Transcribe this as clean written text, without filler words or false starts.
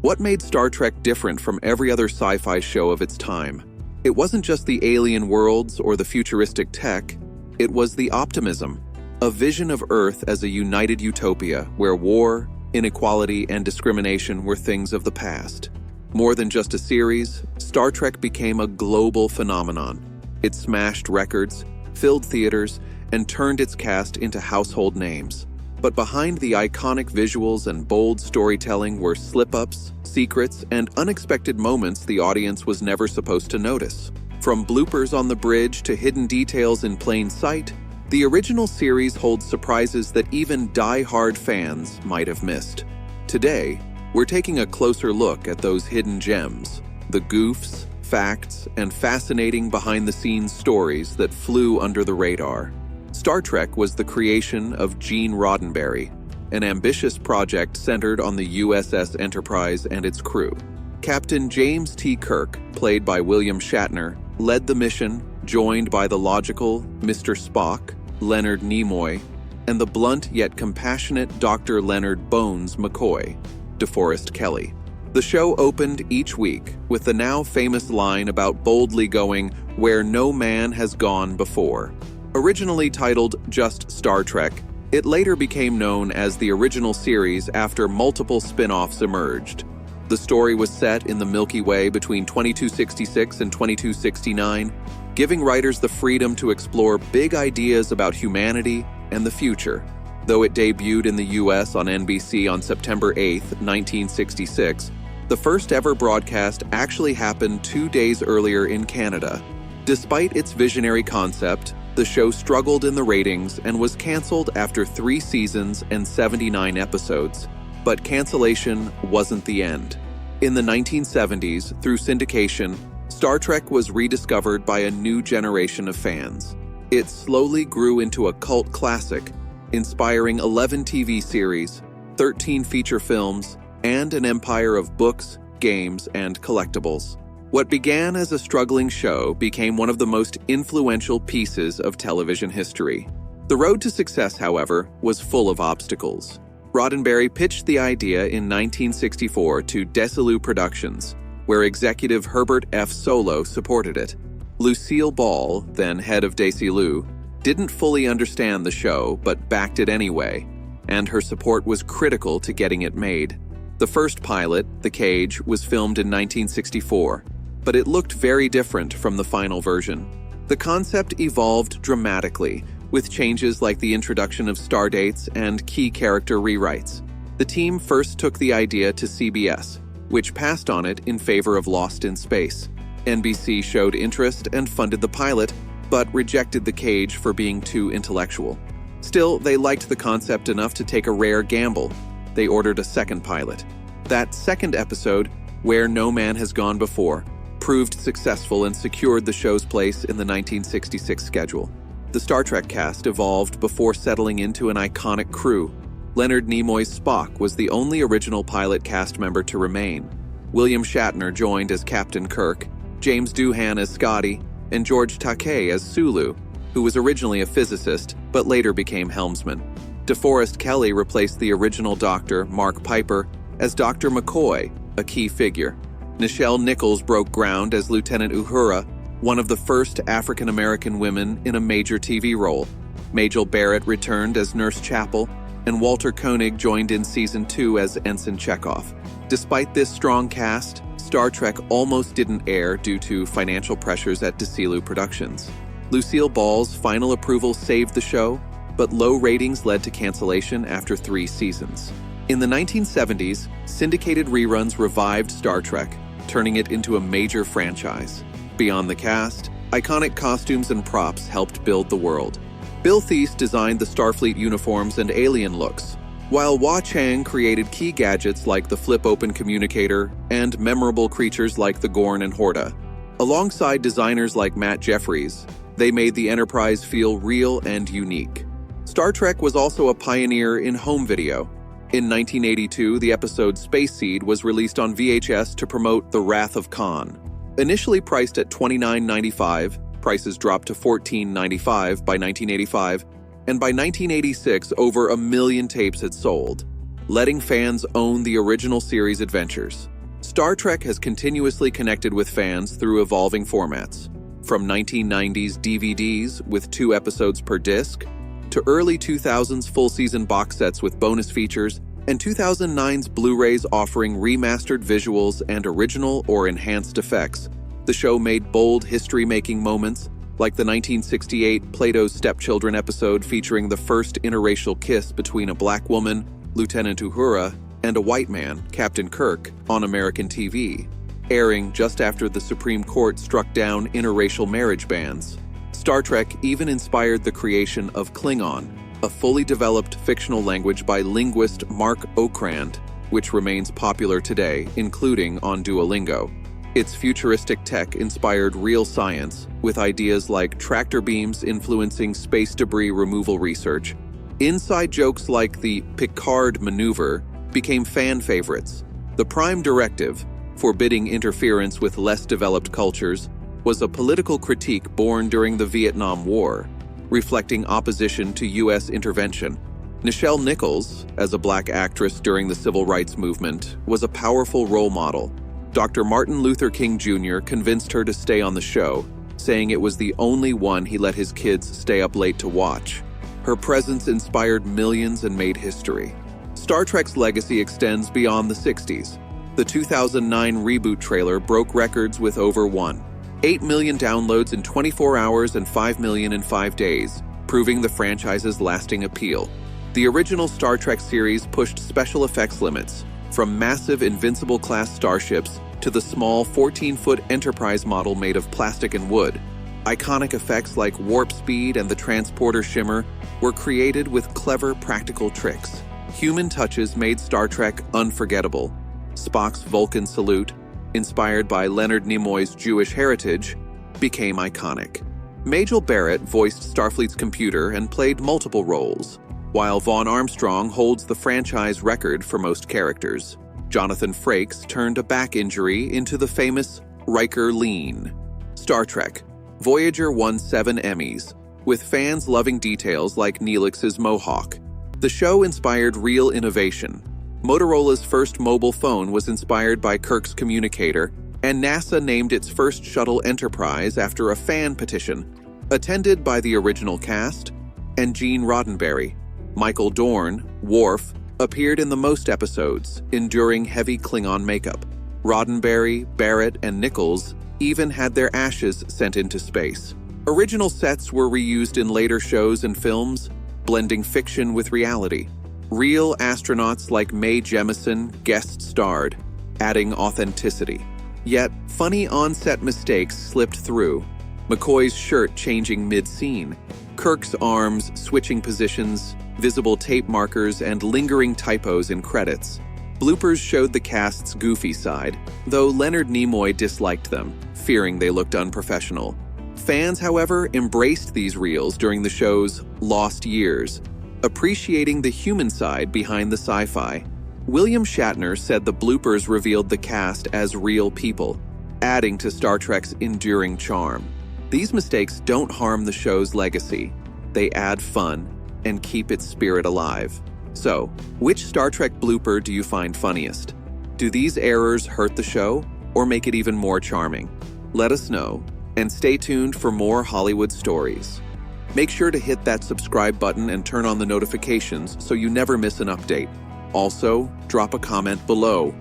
What made Star Trek different from every other sci-fi show of its time? It wasn't just the alien worlds or the futuristic tech, it was the optimism, a vision of Earth as a united utopia where war, inequality, and discrimination were things of the past. More than just a series, Star Trek became a global phenomenon. It smashed records, filled theaters, and turned its cast into household names. But behind the iconic visuals and bold storytelling were slip-ups, secrets, and unexpected moments the audience was never supposed to notice. From bloopers on the bridge to hidden details in plain sight, the original series holds surprises that even die-hard fans might have missed. Today, we're taking a closer look at those hidden gems, the goofs, facts, and fascinating behind-the-scenes stories that flew under the radar. Star Trek was the creation of Gene Roddenberry, an ambitious project centered on the USS Enterprise and its crew. Captain James T. Kirk, played by William Shatner, led the mission, joined by the logical Mr. Spock, Leonard Nimoy, and the blunt yet compassionate Dr. Leonard Bones McCoy, DeForest Kelley. The show opened each week with the now famous line about boldly going where no man has gone before. Originally titled just Star Trek, it later became known as the original series after multiple spin-offs emerged. The story was set in the Milky Way between 2266 and 2269, giving writers the freedom to explore big ideas about humanity and the future. Though it debuted in the US on NBC on September 8, 1966, the first ever broadcast actually happened 2 days earlier in Canada. Despite its visionary concept, the show struggled in the ratings and was canceled after 3 seasons and 79 episodes. But cancellation wasn't the end. In the 1970s, through syndication, Star Trek was rediscovered by a new generation of fans. It slowly grew into a cult classic, inspiring 11 TV series, 13 feature films, and an empire of books, games, and collectibles. What began as a struggling show became one of the most influential pieces of television history. The road to success, however, was full of obstacles. Roddenberry pitched the idea in 1964 to Desilu Productions, where executive Herbert F. Solow supported it. Lucille Ball, then head of Desilu, didn't fully understand the show but backed it anyway, and her support was critical to getting it made. The first pilot, The Cage, was filmed in 1964, but it looked very different from the final version. The concept evolved dramatically, with changes like the introduction of stardates and key character rewrites. The team first took the idea to CBS, which passed on it in favor of Lost in Space. NBC showed interest and funded the pilot, but rejected The Cage for being too intellectual. Still, they liked the concept enough to take a rare gamble. They ordered a second pilot. That second episode, Where No Man Has Gone Before, proved successful and secured the show's place in the 1966 schedule. The Star Trek cast evolved before settling into an iconic crew. Leonard Nimoy's Spock was the only original pilot cast member to remain. William Shatner joined as Captain Kirk, James Doohan as Scotty, and George Takei as Sulu, who was originally a physicist but later became helmsman. DeForest Kelley replaced the original Doctor, Mark Piper, as Dr. McCoy, a key figure. Nichelle Nichols broke ground as Lieutenant Uhura, one of the first African-American women in a major TV role. Majel Barrett returned as Nurse Chapel, and Walter Koenig joined in Season 2 as Ensign Chekhov. Despite this strong cast, Star Trek almost didn't air due to financial pressures at Desilu Productions. Lucille Ball's final approval saved the show, but low ratings led to cancellation after 3 seasons. In the 1970s, syndicated reruns revived Star Trek, turning it into a major franchise. Beyond the cast, iconic costumes and props helped build the world. Bill Thies designed the Starfleet uniforms and alien looks, while Hua Chang created key gadgets like the flip-open communicator and memorable creatures like the Gorn and Horta. Alongside designers like Matt Jeffries, they made the Enterprise feel real and unique. Star Trek was also a pioneer in home video. In 1982, the episode Space Seed was released on VHS to promote The Wrath of Khan. Initially priced at $29.95, prices dropped to $14.95 by 1985, and by 1986, over 1 million tapes had sold, letting fans own the original series adventures. Star Trek has continuously connected with fans through evolving formats, from 1990s DVDs with 2 episodes per disc, to early 2000s full-season box sets with bonus features, and 2009's Blu-rays offering remastered visuals and original or enhanced effects. The show made bold history-making moments, like the 1968 Plato's Stepchildren episode featuring the first interracial kiss between a black woman, Lieutenant Uhura, and a white man, Captain Kirk, on American TV, airing just after the Supreme Court struck down interracial marriage bans. Star Trek even inspired the creation of Klingon, a fully developed fictional language by linguist Mark Okrand, which remains popular today, including on Duolingo. Its futuristic tech inspired real science, with ideas like tractor beams influencing space debris removal research. Inside jokes like the Picard maneuver became fan favorites. The Prime Directive, forbidding interference with less developed cultures, was a political critique born during the Vietnam War, reflecting opposition to U.S. intervention. Nichelle Nichols, as a black actress during the Civil Rights Movement, was a powerful role model. Dr. Martin Luther King Jr. convinced her to stay on the show, saying it was the only one he let his kids stay up late to watch. Her presence inspired millions and made history. Star Trek's legacy extends beyond the 60s. The 2009 reboot trailer broke records with over 8 million downloads in 24 hours and 5 million in 5 days, proving the franchise's lasting appeal. The original Star Trek series pushed special effects limits, from massive Invincible-class starships to the small 14-foot Enterprise model made of plastic and wood. Iconic effects like warp speed and the transporter shimmer were created with clever practical tricks. Human touches made Star Trek unforgettable. Spock's Vulcan salute, inspired by Leonard Nimoy's Jewish heritage, became iconic. Majel Barrett voiced Starfleet's computer and played multiple roles, while Vaughn Armstrong holds the franchise record for most characters. Jonathan Frakes turned a back injury into the famous Riker Lean. Star Trek. Voyager won 7 Emmys, with fans loving details like Neelix's mohawk. The show inspired real innovation. Motorola's first mobile phone was inspired by Kirk's communicator, and NASA named its first shuttle Enterprise after a fan petition, attended by the original cast and Gene Roddenberry. Michael Dorn, Worf, appeared in the most episodes, enduring heavy Klingon makeup. Roddenberry, Barrett, and Nichols even had their ashes sent into space. Original sets were reused in later shows and films, blending fiction with reality. Real astronauts like Mae Jemison guest starred, adding authenticity. Yet, funny on-set mistakes slipped through. McCoy's shirt changing mid-scene, Kirk's arms switching positions, visible tape markers, and lingering typos in credits. Bloopers showed the cast's goofy side, though Leonard Nimoy disliked them, fearing they looked unprofessional. Fans, however, embraced these reels during the show's Lost Years, appreciating the human side behind the sci-fi. William Shatner said the bloopers revealed the cast as real people, adding to Star Trek's enduring charm. These mistakes don't harm the show's legacy. They add fun and keep its spirit alive. So, which Star Trek blooper do you find funniest? Do these errors hurt the show or make it even more charming? Let us know, and stay tuned for more Hollywood stories. Make sure to hit that subscribe button and turn on the notifications so you never miss an update. Also, drop a comment below